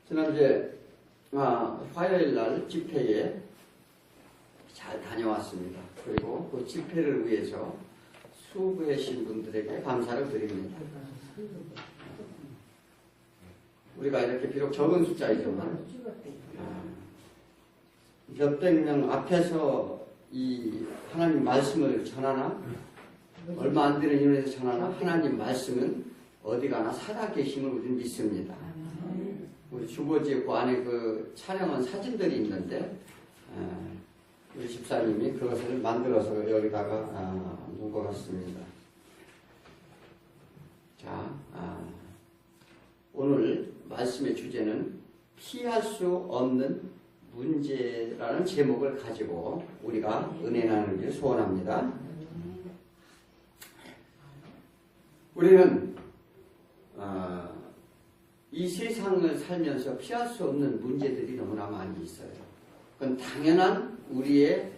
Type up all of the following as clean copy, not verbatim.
지난주에 화요일 날 집회에 잘 다녀왔습니다. 그리고 그 집회를 위해서 수고하신 분들에게 감사를 드립니다. 우리가 이렇게 비록 적은 숫자이지만 몇백 명 앞에서 이 하나님 말씀을 전하나 얼마 안 되는 인원에서 전하나 하나님 말씀은 어디 가나 살아계심을 우리는 믿습니다. 우리 주거지에 그 안에 그 촬영한 사진들이 있는데 우리 집사님이 그것을 만들어서 여기다가 묶어놨습니다. 자, 오늘 말씀의 주제는 피할 수 없는 문제라는 제목을 가지고 우리가 은혜 나누기를 소원합니다. 우리는 이 세상을 살면서 피할 수 없는 문제들이 너무나 많이 있어요. 그건 당연한 우리의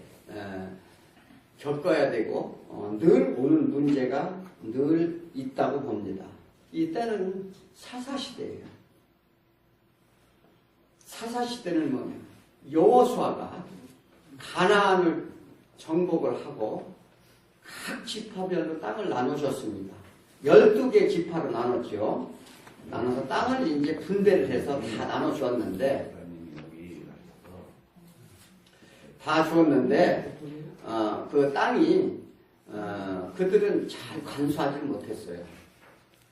겪어야 되고 늘 오는 문제가 늘 있다고 봅니다. 이때는 사사시대예요. 사사시대는 뭐냐? 여호수아가 가나안을 정복을 하고 각 지파별로 땅을 나누셨습니다. 12개 지파로 나눴죠. 나눠서 땅을 이제 분배를 해서 다 나눠주었는데, 그 땅이, 그들은 잘 관수하지 못했어요.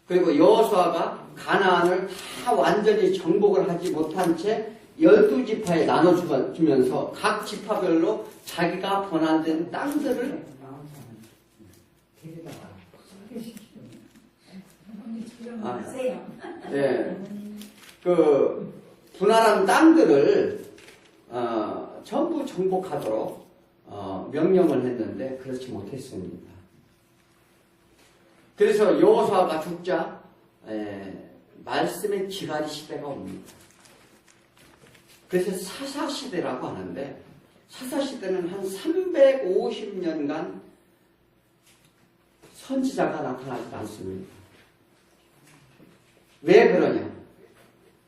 그리고 여호수아가 가나안을 다 완전히 정복을 하지 못한 채 12지파에 나눠주면서 각 지파별로 자기가 번안된 땅들을 그 분할한 땅들을 전부 정복하도록 명령을 했는데 그렇지 못했습니다. 그래서 여호수아가 죽자 말씀의 기가리 시대가 옵니다. 그래서 사사시대라고 하는데 사사시대는 한 350년간 선지자가 나타나지 않습니다. 왜 그러냐?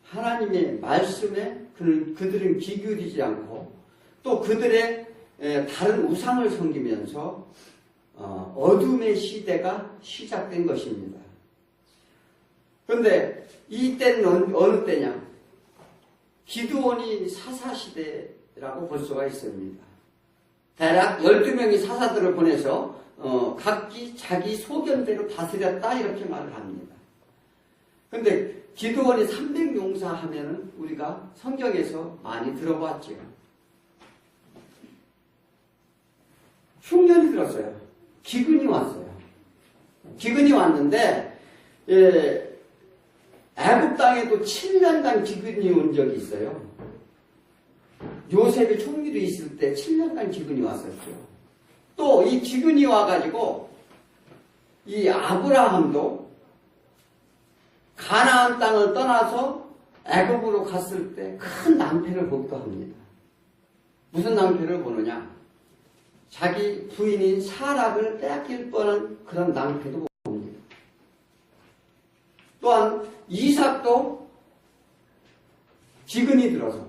하나님의 말씀에 그들은 귀 기울이지 않고 또 그들의 다른 우상을 섬기면서 어둠의 시대가 시작된 것입니다. 그런데 이때는 어느 때냐? 기드온이 사사시대라고 볼 수가 있습니다. 대략 12명의 사사들을 보내서 각기 자기 소견대로 다스렸다 이렇게 말을 합니다. 그런데 기드온이 300용사 하면은 우리가 성경에서 많이 들어봤죠. 흉년이 들었어요. 기근이 왔어요. 기근이 왔는데 애굽 땅에도 7년간 기근이 온 적이 있어요. 요셉이 총리로 있을 때 7년간 기근이 왔었죠. 또 이 기근이 와가지고 이 아브라함도 가나안 땅을 떠나서 애굽으로 갔을 때 큰 낭패를 보기도 합니다. 무슨 낭패를 보느냐? 자기 부인인 사락을 빼앗길 뻔한 그런 낭패도 봅니다. 또한 이삭도 기근이 들어서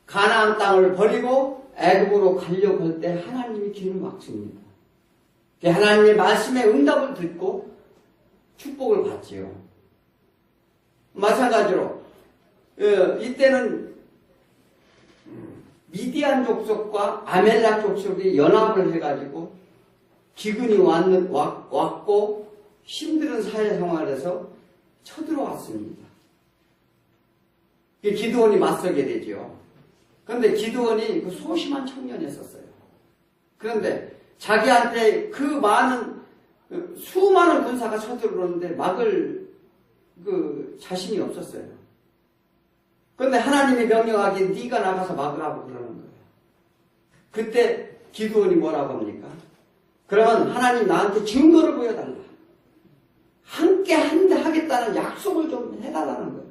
가나안 땅을 버리고 애굽으로 가려고 할 때 하나님이 길을 막습니다. 하나님의 말씀에 응답을 듣고 축복을 받지요. 마찬가지로 이때는 미디안 족속과 아멜렉 족속이 연합을 해가지고 기근이 왔고 힘든 사회생활에서 쳐들어왔습니다. 기드온이 맞서게 되죠. 그런데 기드온이 그 소심한 청년이었어요. 그런데 자기한테 그 많은 수많은 군사가 쳐들어오는데 막을 자신이 없었어요. 그런데 하나님이 명령하기에 네가 나가서 막으라고 그러는 거예요. 그때 기드온이 뭐라고 합니까? 그러면 하나님 나한테 증거를 보여달라. 함께 하겠다는 약속을 좀 해달라는 거예요.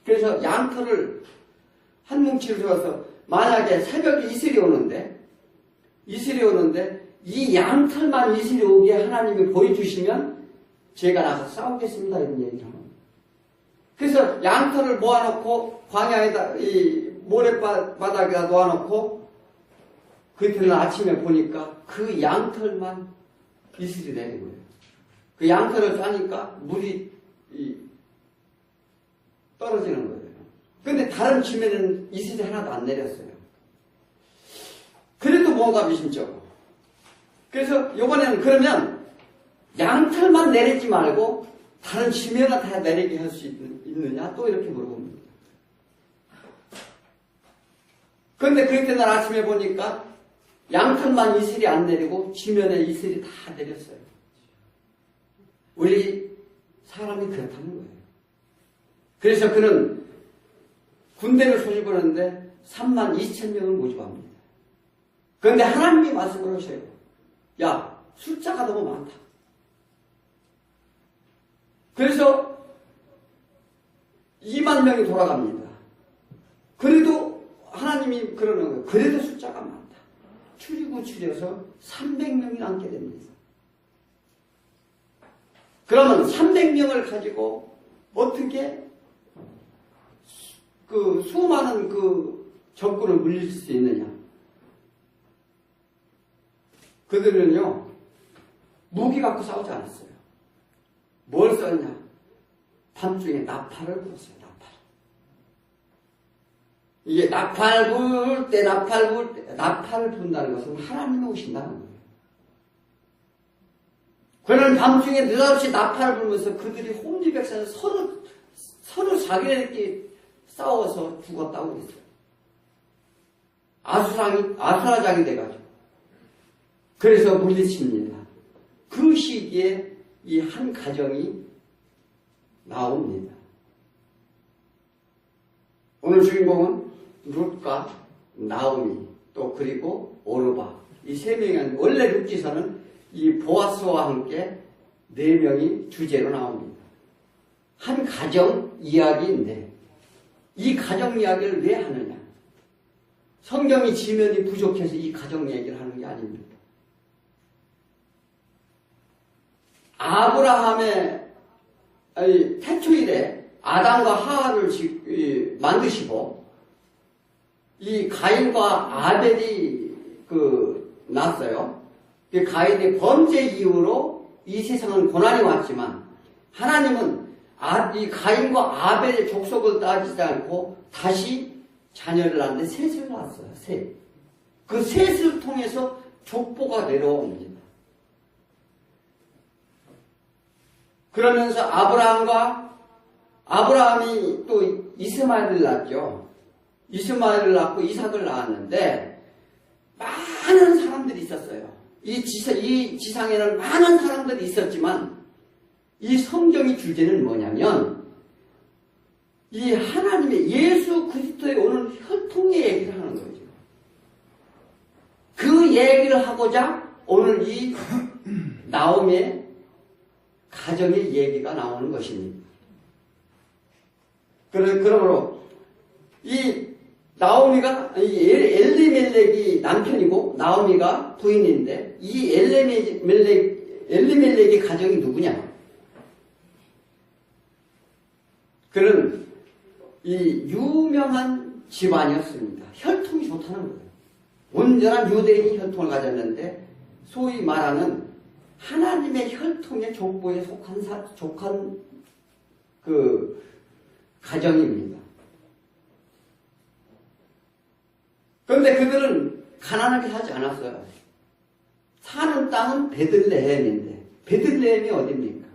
그래서 양털을 한 뭉치를 주어서 만약에 새벽에 이슬이 오는데 이 양털만 이슬이 오게 하나님이 보여주시면 제가 나가서 싸우겠습니다. 이런 얘기를 하는 거예요. 그래서 양털을 모아놓고 광야에다 이 모래바닥에다 놓아놓고 그 이튿날 아침에 보니까 그 양털만 이슬이 내린 거예요. 그 양털을 짜니까 물이 떨어지는 거예요. 근데 다른 춤에는 이슬이 하나도 안 내렸어요. 그래도 뭔가 미심쩍어. 그래서 이번에는 그러면 양털만 내리지 말고 다른 지면을 다 내리게 할 수 있느냐? 또 이렇게 물어봅니다. 그런데 그 이튿날 아침에 보니까 양털만 이슬이 안 내리고 지면에 이슬이 다 내렸어요. 우리 사람이 그렇다는 거예요. 그래서 그는 군대를 소집하는데 32,000명을 모집합니다. 그런데 하나님이 말씀을 하셔요. 야, 숫자가 너무 많다. 그래서 2만 명이 돌아갑니다. 그래도 하나님이 그러는 거예요. 그래도 숫자가 많다. 줄여서 300명이 남게 됩니다. 그러면 300명을 가지고 어떻게 그 수많은 그 적군을 물릴 수 있느냐? 그들은요, 무기 갖고 싸우지 않았어요. 뭘 썼냐? 밤중에 나팔을 불었어요, 나팔. 이게 나팔 불 때, 나팔을 분다는 것은 하나님이 오신다는 거예요. 그는 밤중에 느닷없이 나팔을 불면서 그들이 혼비백산에서 서로 자기네들끼리 싸워서 죽었다고 했어요. 아수라장이 돼가지고. 그래서 물리칩니다. 그 시기에 이 한 가정이 나옵니다. 오늘 주인공은 룻과 나오미, 또 그리고 오르바. 이 세 명이, 원래 룻기서는 이 보아스와 함께 4명이 주제로 나옵니다. 한 가정 이야기인데, 이 가정 이야기를 왜 하느냐? 성경이 지면이 부족해서 이 가정 얘기를 하는 게 아닙니다. 아브라함의 태초일에 아담과 하와를 만드시고 이 가인과 아벨이 났어요. 가인의 범죄 이후로 이 세상은 고난이 왔지만 하나님은 이 가인과 아벨의 족속을 따지지 않고 다시 자녀를 낳는데 셋을 낳았어요. 셋. 그 셋을 통해서 족보가 내려옵니다. 그러면서 아브라함이 또 이스마엘을 낳았죠. 이스마엘을 낳고 이삭을 낳았는데 많은 사람들이 있었어요. 이 지상에는 많은 사람들이 있었지만 이 성경의 주제는 뭐냐면 이 하나님의 예수 그리스도에 오는 혈통의 얘기를 하는 거죠. 그 얘기를 하고자 오늘 이 나오미의 가정의 얘기가 나오는 것입니다. 그러므로 이 나오미가 엘리멜렉이 남편이고 나오미가 부인인데 이 엘리멜렉의 가정이 누구냐? 그는 이 유명한 집안이었습니다. 혈통이 좋다는 거예요. 온전한 유대인이 혈통을 가졌는데 소위 말하는 하나님의 혈통의 족보에 속한 그 가정입니다. 그런데 그들은 가난하게 살지 않았어요. 사는 땅은 베들레헴인데 베들레헴이 어디입니까?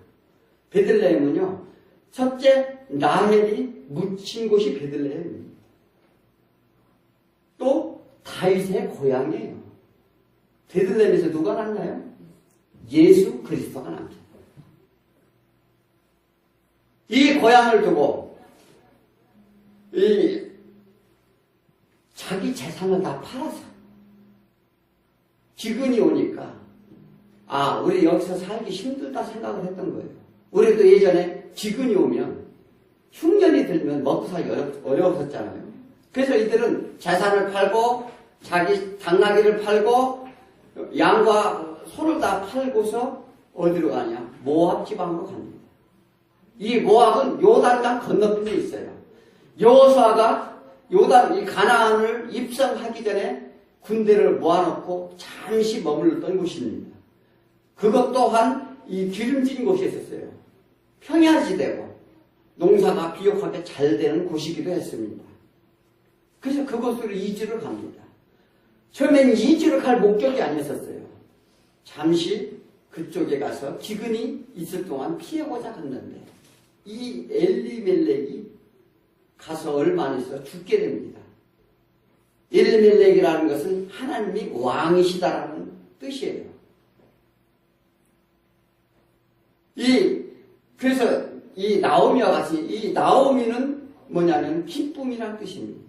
베들레헴은요, 첫째 라헬이 묻힌 곳이 베들레헴입니다. 또 다윗의 고향이에요. 베들레헴에서 누가 났나요? 예수 그리스도가 납니다. 이 고향을 두고 자기 재산을 다 팔아서 기근이 오니까 우리 여기서 살기 힘들다 생각을 했던 거예요. 우리도 예전에 기근이 오면 흉년이 들면 먹고 살기 어려웠었잖아요. 그래서 이들은 재산을 팔고 자기 당나귀를 팔고 양과 소를 다 팔고서 어디로 가냐? 모압 지방으로 갑니다. 이 모압은 요단강 건너편에 있어요. 여호수아가 요단 이 가나안을 입성하기 전에 군대를 모아놓고 잠시 머물렀던 곳입니다. 그것 또한 이 기름진 곳이었어요. 평야지대고 농사가 비옥하게 잘 되는 곳이기도 했습니다. 그래서 그곳으로 이주를 갑니다. 처음엔 이주를 갈 목적이 아니었어요. 잠시 그쪽에 가서 기근이 있을 동안 피해보자 갔는데 이 엘리멜렉이 가서 얼마 안 있어 죽게 됩니다. 엘리멜렉이라는 것은 하나님이 왕이시다라는 뜻이에요. 그래서 이 나오미와 같이 이 나오미는 뭐냐면 기쁨이란 뜻입니다.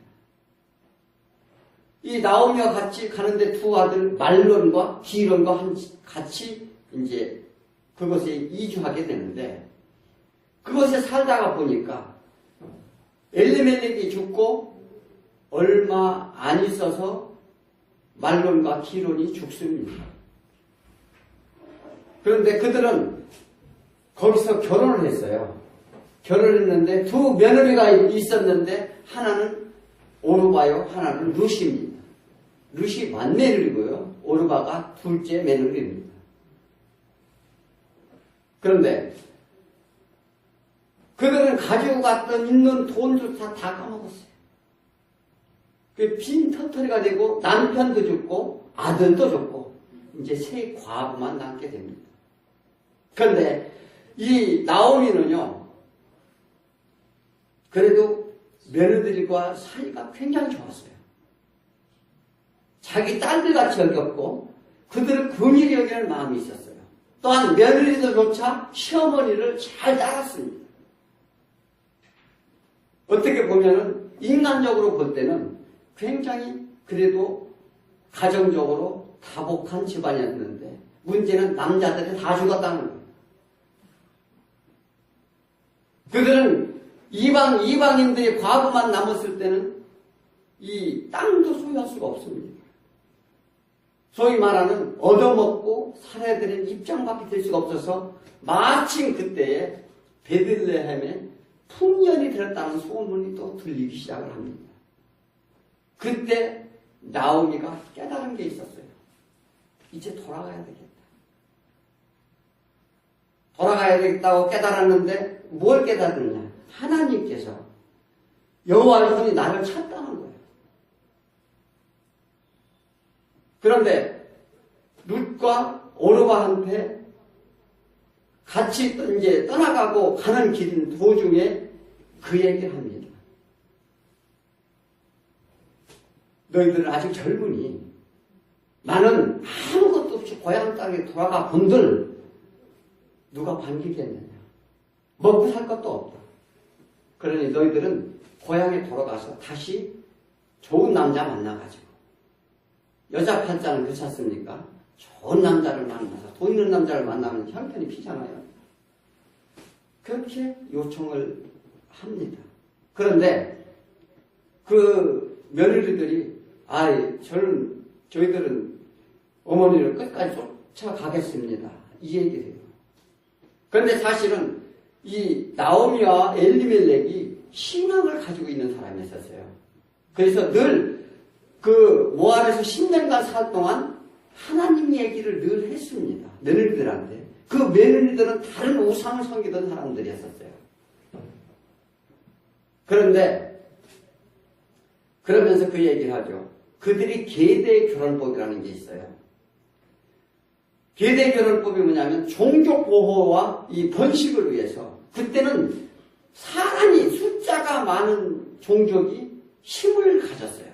이 나오미와 같이 가는데 두 아들 말론과 기론과 같이 이제 그곳에 이주하게 되는데 그곳에 살다가 보니까 엘리멜렉이 죽고 얼마 안 있어서 말론과 기론이 죽습니다. 그런데 그들은 거기서 결혼을 했어요. 결혼했는데 두 며느리가 있었는데 하나는 오르바요, 하나는 루시입니다. 루시 맏며느리고요. 오르바가 둘째 며느리입니다. 그런데 그들은 가지고 갔던 있는 돈조차 다 까먹었어요. 그 빈 털터리가 되고 남편도 죽고 아들도 죽고 이제 세 과부만 남게 됩니다. 그런데 이 나오미는요, 그래도 며느리들과 사이가 굉장히 좋았어요. 자기 딸들같이 여겼고 그들을 긍휼히 여기는 마음이 있었어요. 또한 며느리들조차 시어머니를 잘 따랐습니다. 어떻게 보면은 인간적으로 볼 때는 굉장히 그래도 가정적으로 다복한 집안이었는데 문제는 남자들이 다 죽었다는 거예요. 그들은 이방인들이 과부만 남았을 때는 이 땅도 소유할 수가 없습니다. 소위 말하는 얻어먹고 살아야 되는 입장밖에 될 수가 없어서 마침 그때에 베들레헴에 풍년이 들었다는 소문이 또 들리기 시작을 합니다. 그때 나오미가 깨달은 게 있었어요. 이제 돌아가야 되겠다. 돌아가야 되겠다고 깨달았는데 뭘 깨달았느냐? 하나님께서 여호와의 손이 나를 쳤다는 거예요. 그런데 룻과 오르바한테 같이 이제 떠나가고 가는 길 도중에 그 얘기를 합니다. 너희들은 아직 젊으니 나는 아무것도 없이 고향 땅에 돌아가 본들 누가 반기겠느냐. 먹고 살 것도 없다. 그러니 너희들은 고향에 돌아가서 다시 좋은 남자 만나가지고 여자 팔자는 그렇지 않습니까? 좋은 남자를 만나서 돈 있는 남자를 만나면 형편이 피잖아요. 그렇게 요청을 합니다. 그런데 그 며느리들이 저희들은 어머니를 끝까지 쫓아가겠습니다. 이 얘기를 해요. 그런데 사실은 이 나오미와 엘리멜렉이 신앙을 가지고 있는 사람이었어요. 그래서 늘 그 모압에서 10년간 살 동안 하나님 얘기를 늘 했습니다. 며느리들한테. 그 며느리들은 다른 우상을 섬기던 사람들이었어요. 그런데 그러면서 그 얘기를 하죠. 그들이 계대 결혼법이라는 게 있어요. 계대 결혼법이 뭐냐면 종족 보호와 이 번식을 위해서 그때는 사람이 숫자가 많은 종족이 힘을 가졌어요.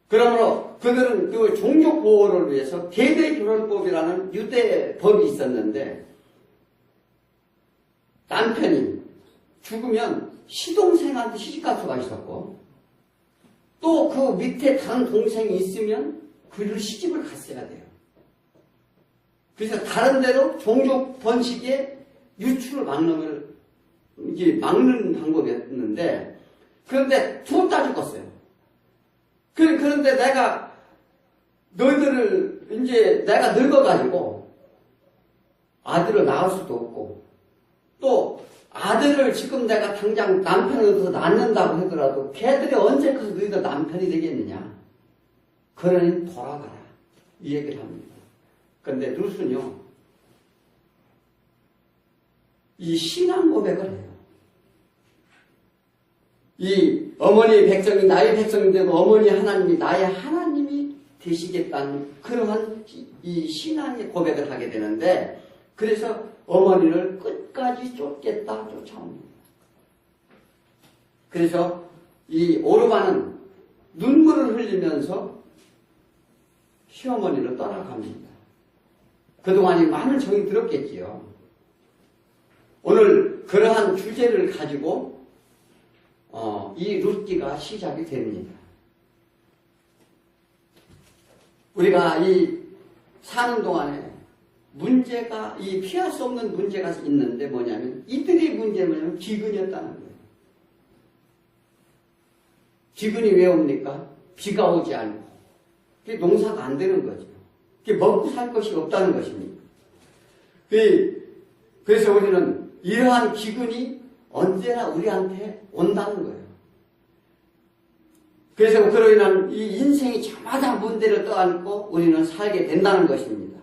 그러므로 그들은 그 종족 보호를 위해서 계대 결혼법이라는 유대 법이 있었는데 남편이 죽으면 시동생한테 시집갈 수가 있었고 또 그 밑에 다른 동생이 있으면 그를 시집을 갔어야 돼요. 그래서 다른 데로 종족 번식의 유출을 막는 방법이었는데 그런데 둘 다 죽었어요. 그런데 너희들을 이제 내가 늙어가지고 아들을 낳을 수도 없고 또 아들을 지금 내가 당장 남편을 얻어서 낳는다고 하더라도 걔들이 언제 커서 너희가 남편이 되겠느냐. 그러니 돌아가라. 이 얘기를 합니다. 그런데 룻은요, 이 신앙 고백을 해요. 이 어머니 백성이 나의 백성이 되고 어머니 하나님이 나의 하나님이 되시겠다는 그러한 이 신앙의 고백을 하게 되는데, 그래서 어머니를 끝까지 쫓겠다 쫓아옵니다. 그래서 이 오르바는 눈물을 흘리면서 시어머니를 떠나갑니다. 그동안이 많은 정이 들었겠지요. 오늘 그러한 주제를 가지고 이 룻기가 시작이 됩니다. 우리가 이 사는 동안에 문제가, 이 피할 수 없는 문제가 있는데 뭐냐면, 이들의 문제는 뭐냐면 기근이었다는 거예요. 기근이 왜 옵니까? 비가 오지 않고. 그게 농사가 안 되는 거죠. 그게 먹고 살 것이 없다는 것입니다. 그래서 우리는 이러한 기근이 언제나 우리한테 온다는 거예요. 그래서 그로 인한 이 인생이 저마다 문제를 떠안고 우리는 살게 된다는 것입니다.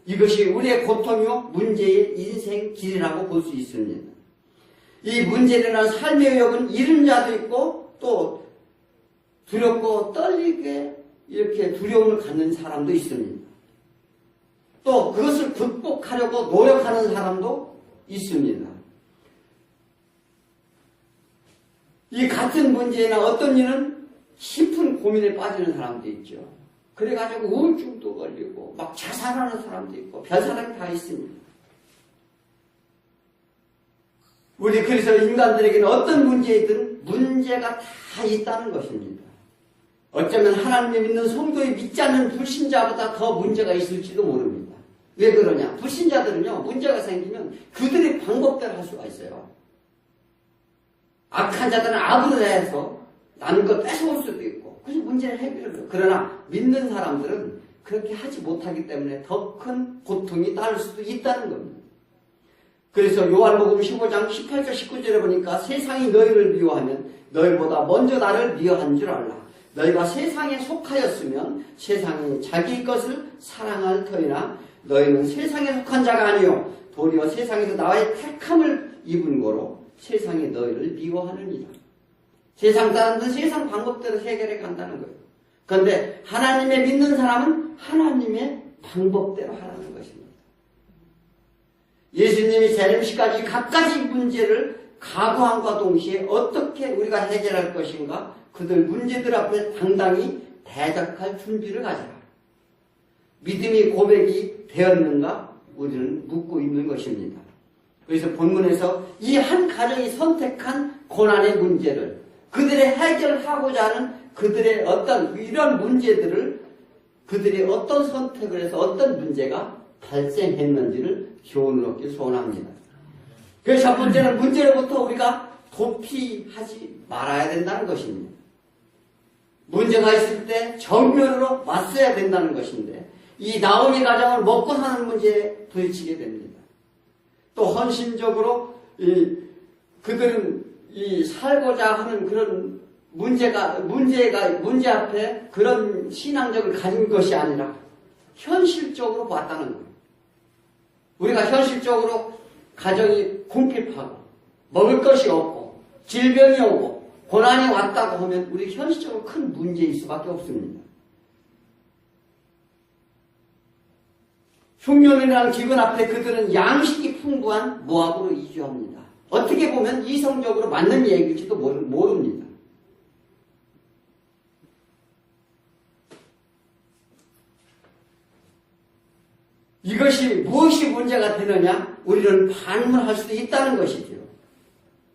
이것이 우리의 고통이요 문제의 인생 길이라고 볼 수 있습니다. 이 문제로 인한 삶의 역은 잃은 자도 있고 또 두렵고 떨리게 이렇게 두려움을 갖는 사람도 있습니다. 또 그것을 극복하려고 노력하는 사람도 있습니다. 이 같은 문제나 어떤 이는 깊은 고민에 빠지는 사람도 있죠. 그래가지고 우울증도 걸리고 막 자살하는 사람도 있고 별사람이 다 있습니다. 우리 그래서 인간들에게는 어떤 문제이든 문제가 다 있다는 것입니다. 어쩌면 하나님을 믿는 성도의 믿지 않는 불신자보다 더 문제가 있을지도 모릅니다. 왜 그러냐? 불신자들은요, 문제가 생기면 그들의 방법대로 할 수가 있어요. 악한 자들은 악으로 해서 남의 것 뺏어올 수도 있고, 그래서 문제를 해결을 해요. 그러나 믿는 사람들은 그렇게 하지 못하기 때문에 더 큰 고통이 따를 수도 있다는 겁니다. 그래서 요한복음 15장 18절 19절에 보니까 세상이 너희를 미워하면 너희보다 먼저 나를 미워한 줄 알라. 너희가 세상에 속하였으면 세상이 자기 것을 사랑할 터이나 너희는 세상에 속한 자가 아니요 도리어 세상에서 나의 택함을 입은 거로 세상이 너희를 미워하느니라. 세상 사람들은 세상 방법대로 해결해 간다는 거예요. 그런데 하나님의 믿는 사람은 하나님의 방법대로 하라는 것입니다. 예수님이 재림시까지 각가지 문제를 각오함과 동시에 어떻게 우리가 해결할 것인가, 그들 문제들 앞에 당당히 대적할 준비를 가져라. 믿음이 고백이 되었는가 우리는 묻고 있는 것입니다. 그래서 본문에서 이 한 가정이 선택한 고난의 문제를, 그들의 해결하고자 하는 그들의 어떤 이런 문제들을, 그들이 어떤 선택을 해서 어떤 문제가 발생했는지를 교훈을 얻기 소원합니다. 그래서 첫 번째는 문제로부터 우리가 도피하지 말아야 된다는 것입니다. 문제가 있을 때 정면으로 맞서야 된다는 것인데, 이 나오미 가정을 먹고 사는 문제에 부딪히게 됩니다. 또 헌신적으로 그들은 살고자 하는 그런 문제 앞에 그런 신앙적을 가진 것이 아니라 현실적으로 봤다는 거예요. 우리가 현실적으로 가정이 궁핍하고 먹을 것이 없고 질병이 오고 고난이 왔다고 하면 우리 현실적으로 큰 문제일 수밖에 없습니다. 흉년이라는 기근 앞에 그들은 양식이 풍부한 모압으로 이주합니다. 어떻게 보면 이성적으로 맞는 얘기일지도 모릅니다. 이것이 무엇이 문제가 되느냐? 우리는 반문할 수도 있다는 것이죠.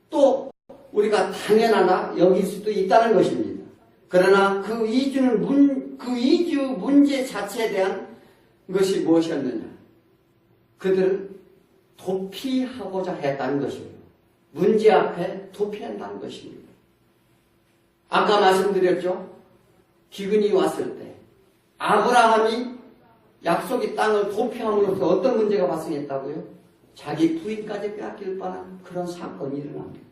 또 우리가 당연하다 여길 수도 있다는 것입니다. 그러나 그 이주 문제 자체에 대한 것이 무엇이었느냐? 그들은 도피하고자 했다는 것입니다. 문제 앞에 도피한다는 것입니다. 아까 말씀드렸죠? 기근이 왔을 때 아브라함이 약속의 땅을 도피함으로써 어떤 문제가 발생했다고요? 자기 부인까지 빼앗길 뻔한 그런 사건이 일어납니다.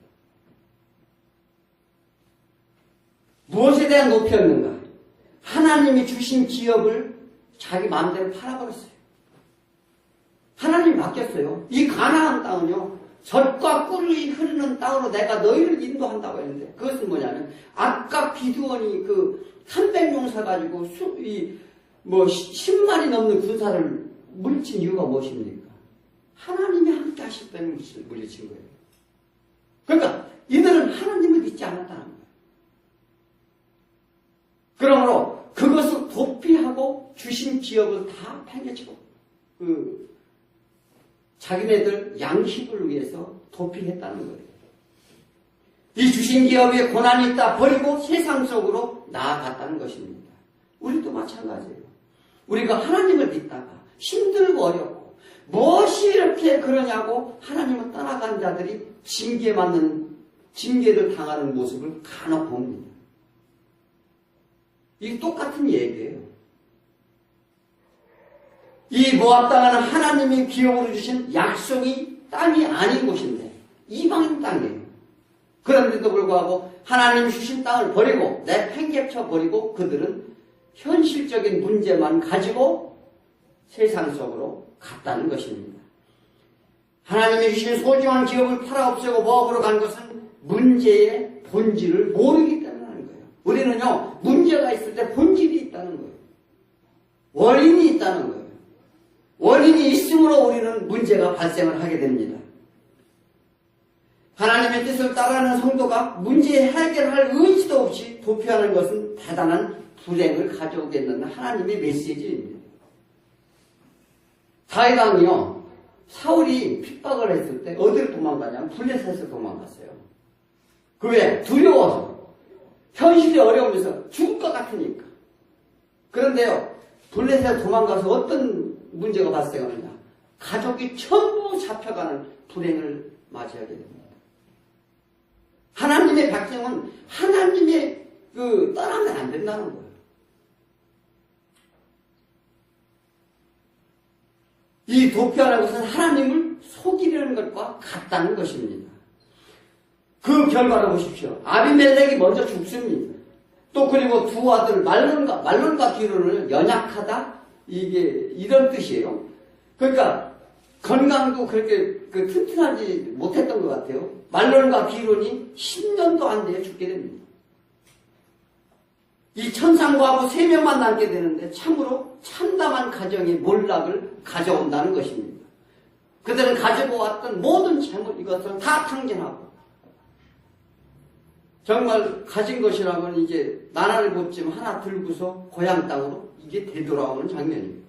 무엇에 대한 높이였는가? 하나님이 주신 기업을 자기 마음대로 팔아버렸어요. 하나님이 맡겼어요. 이 가나안 땅은요, 젖과 꿀이 흐르는 땅으로 내가 너희를 인도한다고 했는데, 그것은 뭐냐면, 아까 기드온이 그 300명 사가지고 10만이 넘는 군사를 물리친 이유가 무엇입니까? 하나님이 함께 하실 때문에 물리친 거예요. 그러니까 이들은 하나님을 믿지 않았다는 거예요. 그러므로 그것을 도피하고 주신 기업을 다 팽개치고 자기네들 양식을 위해서 도피했다는 거예요. 이 주신 기업에 고난이 있다 버리고 세상 속으로 나아갔다는 것입니다. 우리도 마찬가지예요. 우리가 하나님을 믿다가 힘들고 어렵고 무엇이 이렇게 그러냐고 하나님을 떠나간 자들이 징계를 당하는 모습을 간혹 봅니다. 이게 똑같은 얘기예요. 이 모압 땅은 하나님이 기업으로 주신 약속이 땅이 아닌 곳인데 이방인 땅이에요. 그런데도 불구하고 하나님이 주신 땅을 버리고 내팽개쳐 버리고 그들은 현실적인 문제만 가지고 세상 속으로 갔다는 것입니다. 하나님이 주신 소중한 기업을 팔아 없애고 모압으로 간 것은 문제의 본질을 모르기 때문에 하는 거예요. 우리는요, 문제가 있을 때 본질이 있다는 거예요. 원인이 있다는 거예요. 원인이 있으므로 우리는 문제가 발생을 하게 됩니다. 하나님의 뜻을 따르는 성도가 문제 해결할 의지도 없이 도피하는 것은 대단한 불행을 가져오겠다는 하나님의 메시지입니다. 다윗 왕이요, 사울이 핍박을 했을 때 어디로 도망가냐면 블레셋에서 도망갔어요. 그 왜? 두려워서. 현실이 어려우면서 죽을 것 같으니까. 그런데요, 블레셋에 도망가서 어떤 문제가 발생하느냐? 가족이 전부 잡혀가는 불행을 맞이하게 됩니다. 하나님의 백성은 하나님의 떠나면 안 된다는 거예요. 이 도피하는 것은 하나님을 속이려는 것과 같다는 것입니다. 그 결과를 보십시오. 아비멜렉이 먼저 죽습니다. 또 그리고 두 아들 말론과 기론을 연약하다, 이런 뜻이에요. 그러니까 건강도 그렇게 튼튼하지 못했던 것 같아요. 말론과 기론이 10년도 안 돼야 죽게 됩니다. 이 천상과부 3명만 남게 되는데 참으로 참담한 가정의 몰락을 가져온다는 것입니다. 그들은 가지고 왔던 모든 재물, 이것을 다 탕진하고 정말 가진 것이라면 이제 나라를 곱지만 하나 들고서 고향 땅으로 이게 되돌아오는 장면입니다.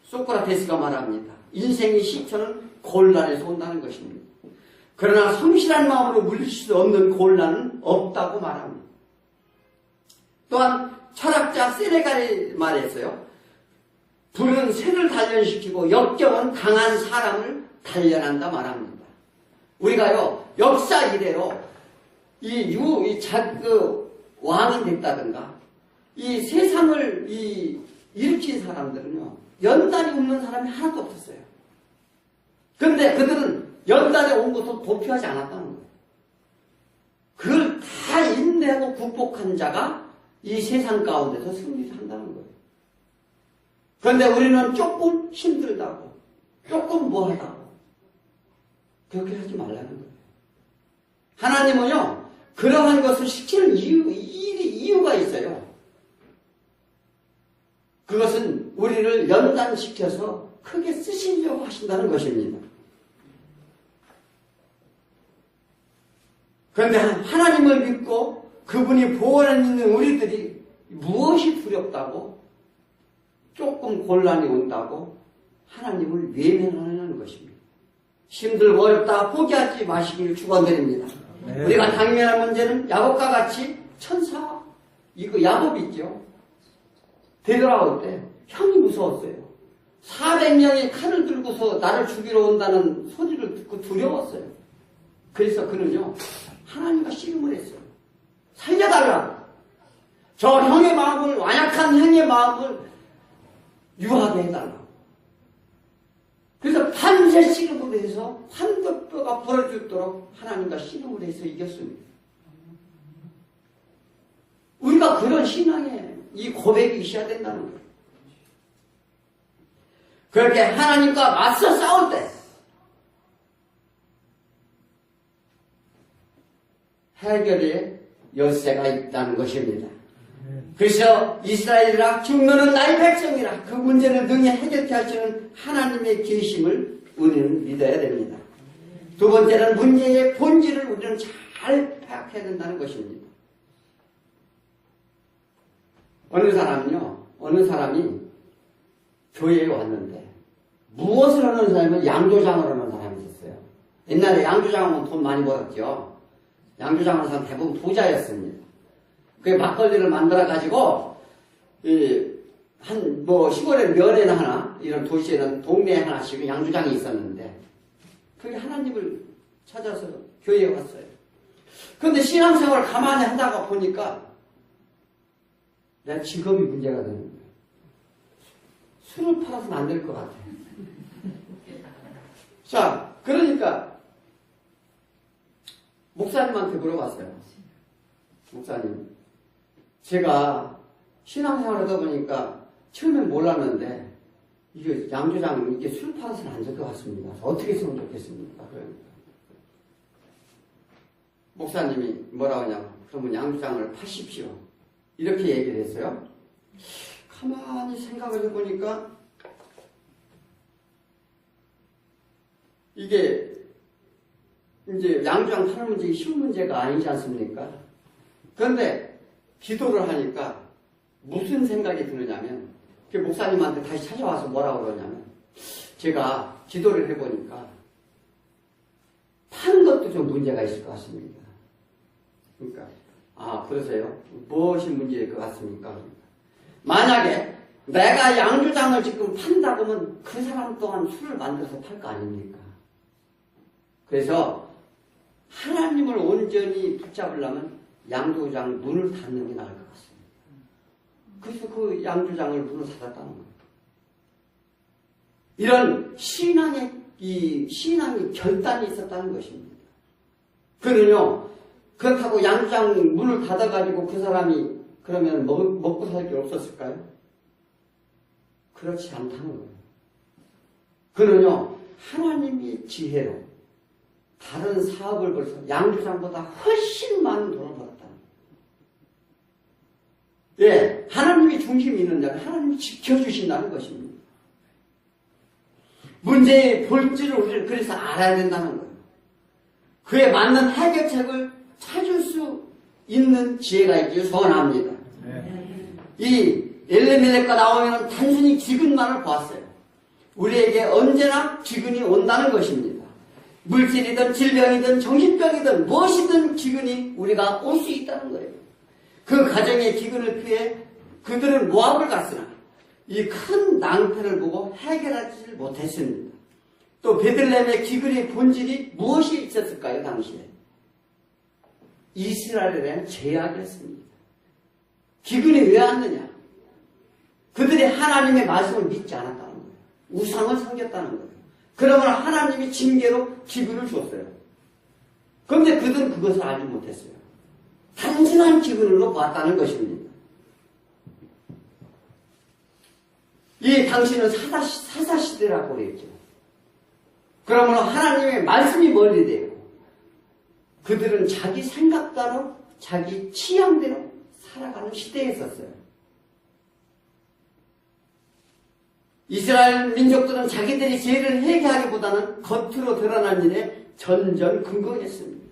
소크라테스가 말합니다. 인생의 시초는 곤란에서 온다는 것입니다. 그러나 성실한 마음으로 물리칠 수 없는 곤란은 없다고 말합니다. 또한 철학자 세네갈이 말했어요. 불은 쇠를 단련시키고 역경은 강한 사람을 단련한다 말합니다. 우리가요, 역사 이래로 왕이 됐다든가 이 세상을 일으킨 사람들은요, 연단이 없는 사람이 하나도 없었어요. 그런데 그들은 연단에 온 것을 도피하지 않았다는 거예요. 그걸 다 인내하고 극복한 자가 이 세상 가운데서 승리를 한다는 거예요. 그런데 우리는 조금 힘들다고, 조금 뭐하다고 그렇게 하지 말라는 거예요. 하나님은요, 그러한 것을 시키는 이유가 있어요. 그것은 우리를 연단시켜서 크게 쓰시려고 하신다는 것입니다. 그런데 하나님을 믿고 그분이 보호하는 있는 우리들이 무엇이 두렵다고, 조금 곤란이 온다고 하나님을 외면하는 것입니다. 힘들고 어렵다 포기하지 마시길 축원드립니다. 네. 우리가 당면한 문제는 야곱과 같이 천사, 야곱이 있죠. 되돌아올 때 형이 무서웠어요. 400명이 칼을 들고서 나를 죽이러 온다는 소리를 듣고 두려웠어요. 그래서 그는요, 하나님과 씨름을 했어요. 살려달라고. 저 형의 마음을, 완약한 형의 마음을 유하게 해달라고. 그래서 밤새 씨름을 해서 환도뼈가 부러지도록 하나님과 씨름을 해서 이겼습니다. 우리가 그런 신앙에 이 고백이 있어야 된다는 거예요. 그렇게 하나님과 맞서 싸울 때 해결의 열쇠가 있다는 것입니다. 그래서 이스라엘이라 죽는 나의 백성이라 그 문제를 능히 해결케 하시는 하나님의 계심을 우리는 믿어야 됩니다. 두 번째는 문제의 본질을 우리는 잘 파악해야 된다는 것입니다. 어느 사람이 교회에 왔는데 무엇을 하는 사람은 양조장을 하는 사람이 있었어요. 옛날에 양조장하면 돈 많이 벌었죠. 양조장하는 사람 대부분 부자였습니다. 그 막걸리를 만들어가지고 시골에 면에는 하나, 이런 도시에는 동네에 하나씩 양조장이 있었는데 그게 하나님을 찾아서 교회에 왔어요. 그런데 신앙생활을 가만히 하다가 보니까 내 직업이 문제가 되는 거예요. 술을 팔아서는 안 될 것 같아요. 자, 그러니까 목사님한테 물어봤어요. 목사님, 제가 신앙생활 하다 보니까 처음엔 몰랐는데 이게 양조장 이게 술 팔아서는 안 될 것 같습니다. 어떻게 했으면 좋겠습니까? 그러니까 목사님이 뭐라고 하냐면 그러면 양조장을 파십시오. 이렇게 얘기를 했어요. 가만히 생각을 해보니까 이게 이제 양조장 파는 문제가 쉬운 문제가 아니지 않습니까? 그런데 기도를 하니까 무슨 생각이 드느냐면 목사님한테 다시 찾아와서 뭐라고 그러냐면 제가 기도를 해보니까 파는 것도 좀 문제가 있을 것 같습니다. 그러니까 그러세요? 무엇이 문제일 것 같습니까? 그러니까. 만약에 내가 양조장을 지금 판다고 하면 그 사람 또한 술을 만들어서 팔 거 아닙니까? 그래서 하나님을 온전히 붙잡으려면 양조장 문을 닫는 게 나을 것 같습니다. 그래서 그 양조장을 문을 닫았다는 거예요. 이런 신앙의 결단이 있었다는 것입니다. 그는요, 그렇다고 양조장 문을 닫아가지고 그 사람이 그러면 먹고 살 게 없었을까요? 그렇지 않다는 거예요. 그는요, 하나님의 지혜로 다른 사업을 벌여서 양조장보다 훨씬 많은 돈을 벌었다는 거예요. 예, 하나님이 중심이 있는 자는 하나님이 지켜주신다는 것입니다. 문제의 본질을 우리는 그래서 알아야 된다는 거예요. 그에 맞는 해결책을 찾을 수 있는 지혜가 있기를 소원합니다. 이 엘리멜렉과 나오면 단순히 기근만을 보았어요. 우리에게 언제나 기근이 온다는 것입니다. 물질이든 질병이든 정신병이든 무엇이든 기근이 우리가 올 수 있다는 거예요. 그 가정의 기근을 피해 그들은 모압을 갔으나 이 큰 낭패를 보고 해결하지 못했습니다. 또 베들레헴의 기근의 본질이 무엇이 있었을까요? 당시에 이스라엘에 대한 제약이었습니다. 기근이 왜 왔느냐? 그들이 하나님의 말씀을 믿지 않았다는 거예요. 우상을 섬겼다는 거예요. 그러면 하나님이 징계로 기근을 줬어요. 그런데 그들은 그것을 알지 못했어요. 단순한 기근으로 봤다는 것입니다. 이 당시는 사사시대라고 그랬죠. 그러므로 하나님의 말씀이 멀리 되고 그들은 자기 생각대로 자기 취향대로 살아가는 시대에 있었어요. 이스라엘 민족들은 자기들이 죄를 회개하기보다는 겉으로 드러난 일에 전전긍긍했습니다.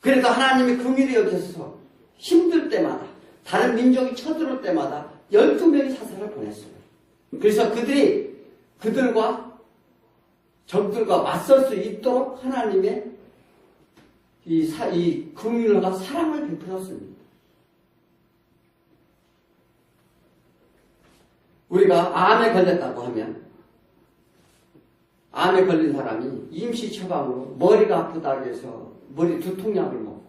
그래도 하나님이 긍휼히 여기셔서 힘들 때마다 다른 민족이 쳐들어올 때마다 12명의 사사를 보냈어요. 그래서 그들과 적들과 맞설 수 있도록 하나님의 이 긍휼과 사랑을 베풀었습니다. 우리가 암에 걸렸다고 하면 암에 걸린 사람이 임시 처방으로 머리가 아프다고 해서 머리 두통약을 먹고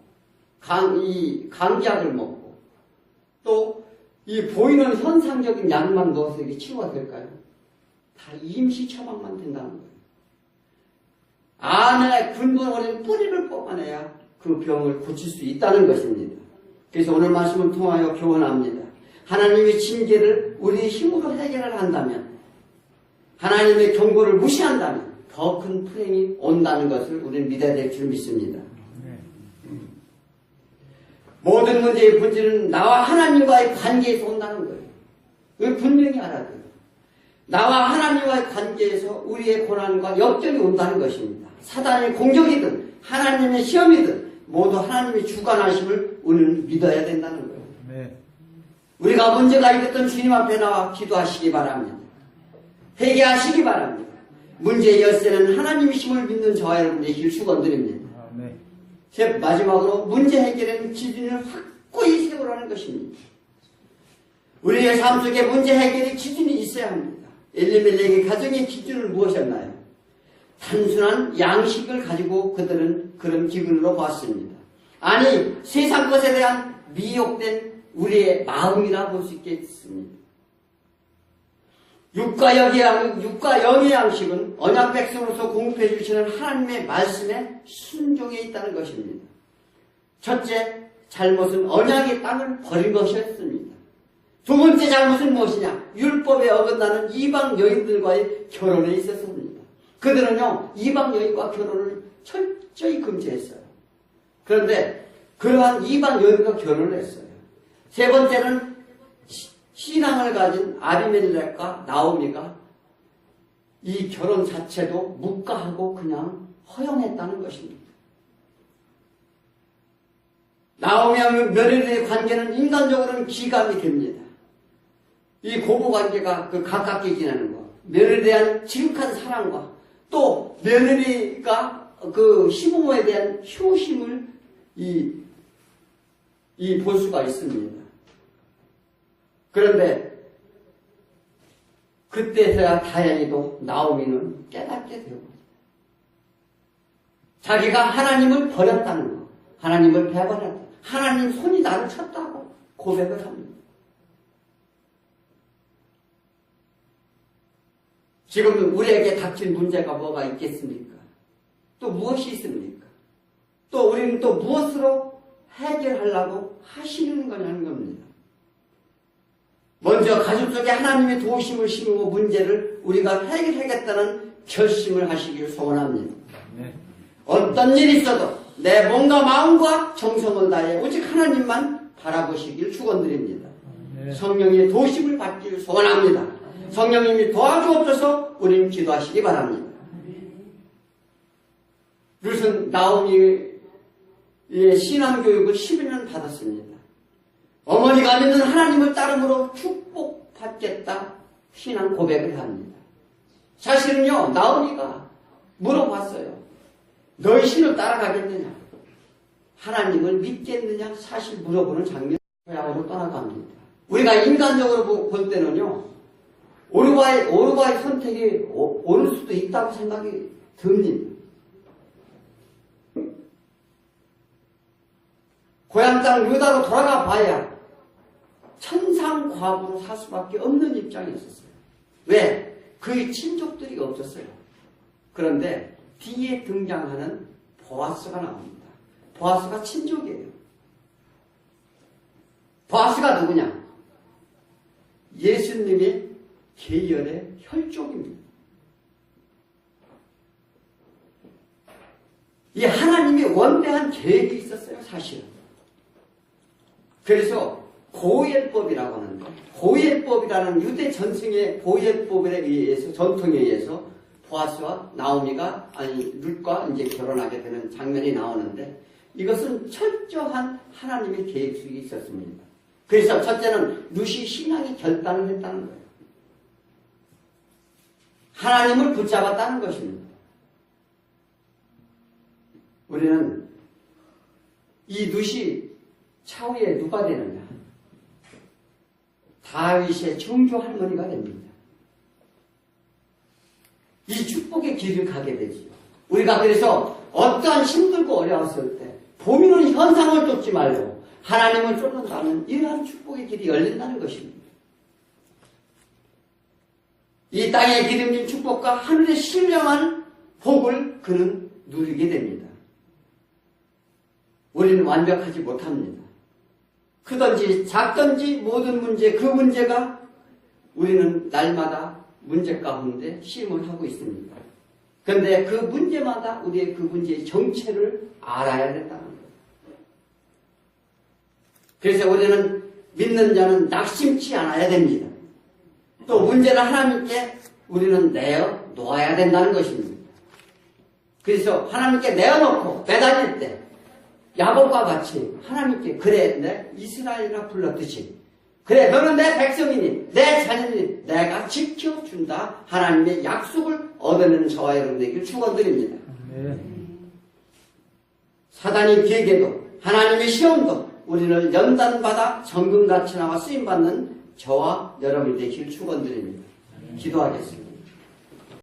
감기약을 먹고 또 이 보이는 현상적인 약만 넣어서 이게 치유가 될까요? 다 임시 처방만 된다는 거예요. 안에 근본어린 뿌리를 뽑아내야 그 병을 고칠 수 있다는 것입니다. 그래서 오늘 말씀을 통하여 교훈합니다. 하나님의 징계를 우리의 힘으로 해결을 한다면, 하나님의 경고를 무시한다면 더 큰 불행이 온다는 것을 우리는 믿어야 될 줄 믿습니다. 모든 문제의 본질은 나와 하나님과의 관계에서 온다는 거예요. 이걸 분명히 알아야 돼요. 나와 하나님과의 관계에서 우리의 고난과 역경이 온다는 것입니다. 사단의 공격이든 하나님의 시험이든 모두 하나님의 주관하심을 우리는 믿어야 된다는 거예요. 네. 우리가 문제가 있었던 주님 앞에 나와 기도하시기 바랍니다. 회개하시기 바랍니다. 문제의 열쇠는 하나님이심을 믿는 저와 여러분에게 축원드립니다. 제 마지막으로 문제 해결에는 기준을 확고히 세우라는 것입니다. 우리의 삶 속에 문제 해결의 기준이 있어야 합니다. 엘리멜렉의 가정의 기준은 무엇이었나요? 단순한 양식을 가지고 그들은 그런 기준으로 봤습니다. 아니, 세상 것에 대한 미혹된 우리의 마음이라 볼 수 있겠습니다. 육과 영의 양식은 언약 백성으로서 공급해 주시는 하나님의 말씀에 순종해 있다는 것입니다. 첫째 잘못은 언약의 땅을 버린 것이었습니다. 두 번째 잘못은 무엇이냐? 율법에 어긋나는 이방 여인들과의 결혼에 있었습니다. 그들은요, 이방 여인과 결혼을 철저히 금지했어요. 그런데 그러한 이방 여인과 결혼을 했어요. 세 번째는 신앙을 가진 아비멜렉과 나오미가 이 결혼 자체도 묵과하고 그냥 허용했다는 것입니다. 나오미와 며느리의 관계는 인간적으로는 기감이 됩니다. 이 고부관계가 가깝게 지내는 것, 며느리에 대한 지극한 사랑과 또 며느리가 그 시부모에 대한 효심을 볼 수가 있습니다. 그런데 그때서야 다행히도 나오미는 깨닫게 되고 자기가 하나님을 버렸다는 것, 하나님을 배반했다, 하나님 손이 나를 쳤다고 고백을 합니다. 지금 우리에게 닥친 문제가 뭐가 있겠습니까? 또 무엇이 있습니까? 또 우리는 또 무엇으로 해결하려고 하시는 거냐는 겁니다. 먼저 가슴 속에 하나님의 도우심을 심고 문제를 우리가 해결하겠다는 결심을 하시기를 소원합니다. 네. 어떤 일이 있어도 내 몸과 마음과 정성을 다해 오직 하나님만 바라보시길 축원드립니다. 네. 성령의 도우심을 받기를 소원합니다. 성령님이 도와주옵소서. 우리는 기도하시기 바랍니다. 룻은 나오미의 신앙교육을 12년 받았습니다. 어머니가 믿는 하나님을 따름으로 축복받겠다 신앙 고백을 합니다. 사실은요, 나오미가 물어봤어요. 너희 신을 따라가겠느냐? 하나님을 믿겠느냐? 사실 물어보는 장면으로 떠나갑니다. 우리가 인간적으로 볼 때는요, 오르바의 선택이 옳을 수도 있다고 생각이 듭니다. 고향 땅 유다로 돌아가 봐야 천상과부로 살 수밖에 없는 입장이었어요. 왜? 그의 친족들이 없었어요. 그런데 뒤에 등장하는 보아스가 나옵니다. 보아스가 친족이에요. 보아스가 누구냐? 예수님의 계열의 혈족입니다. 이 하나님의 원대한 계획이 있었어요, 사실은. 그래서 고엘법이라고 하는데, 고엘법이라는 유대 전승의 고엘법에 의해서, 전통에 의해서 보아스와 나오미가, 룻과 이제 결혼하게 되는 장면이 나오는데, 이것은 철저한 하나님의 계획 속에 있었습니다. 그래서 첫째는 룻이 신앙의 결단을 했다는 거예요. 하나님을 붙잡았다는 것입니다. 우리는 이 룻이 차후에 누가 되느냐? 다윗의 증조 할머니가 됩니다. 이 축복의 길을 가게 되지요. 우리가 그래서 어떠한 힘들고 어려웠을 때 보이는 현상을 쫓지 말고 하나님을 쫓는다면 이러한 축복의 길이 열린다는 것입니다. 이 땅의 기름진 축복과 하늘의 신령한 복을 그는 누리게 됩니다. 우리는 완벽하지 못합니다. 크든지 작든지 모든 문제, 그 문제가 우리는 날마다 문제 가운데 시험을 하고 있습니다. 그런데 그 문제마다 우리의 그 문제의 정체를 알아야 된다는 거예요. 그래서 우리는 믿는 자는 낙심치 않아야 됩니다. 또 문제를 하나님께 우리는 내어 놓아야 된다는 것입니다. 그래서 하나님께 내어놓고 매달릴 때 야곱과 같이 하나님께 그래 내 이스라엘이라 불렀듯이 그래 너는 내 백성이니 내 자녀니 내가 지켜준다 하나님의 약속을 얻어내는 저와 여러분에게 축원드립니다. 사단이 비에게도 하나님의 시험도 우리를 연단받아 정금같이 나와 쓰임받는 저와 여러분이 되길 축원드립니다. 기도하겠습니다.